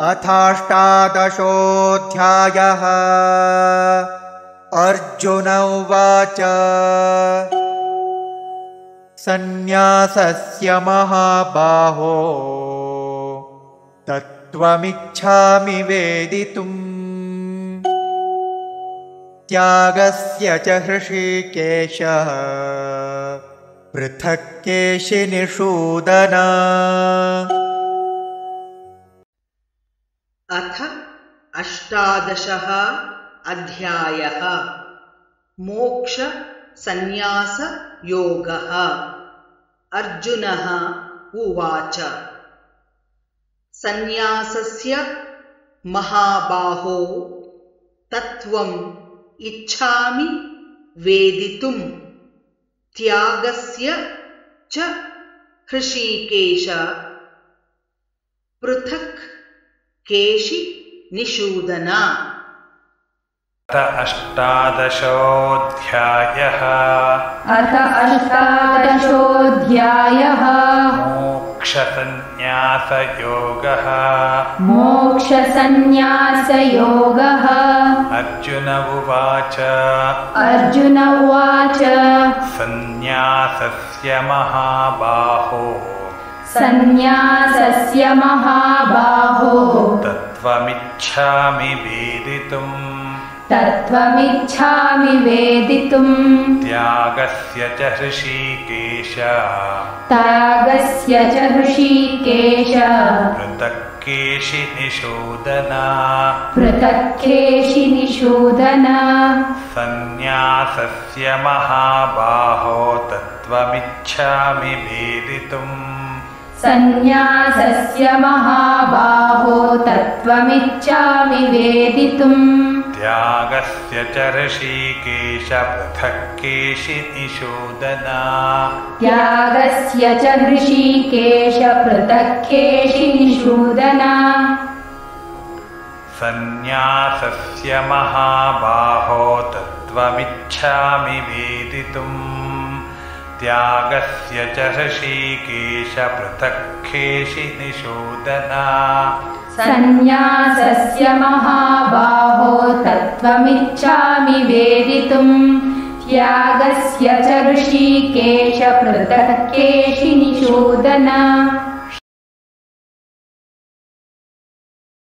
अथाष्टादशोऽध्यायः। अर्जुन उवाच सन्न्यासस्य महाबाहो तत्त्वमिच्छामि वेदितुम् त्यागस्य च हृषीकेश पृथक् केशिनिषूदन। अथ अष्टादशः अध्यायः। मोक्ष संन्यास योगः। अर्जुनः उवाच संन्यासस्य महाबाहो तत्त्वम् इच्छामि वेदितुम् त्यागस्य च हृषीकेश पृथक् केशि निषूदन। अथ अष्टादशोऽध्यायः। मोक्षसंन्यासयोगः। अर्जुन उवाच संन्यासस्य महाबाहो तत्त्वमिच्छामि वेदितुम् त्यागस्य च हृषीकेश पृथक् केशिनिषूदन। संन्यासस्य महाबाहो तत्त्वमिच्छामि वेदितुम् त्यागस्य च हृषीकेश पृथक् केशिनिषूदन। संन्यासस्य महाबाहो तत्त्वमिच्छामि वेदितुम् त्यागस्य च हृषीकेश पृथक् केशिनिषूदन। संन्यासस्य महाबाहो तत्त्वमिच्छामि वेदितुम् त्यागस्य च हृषीकेश पृथक् केशिनिषूदन।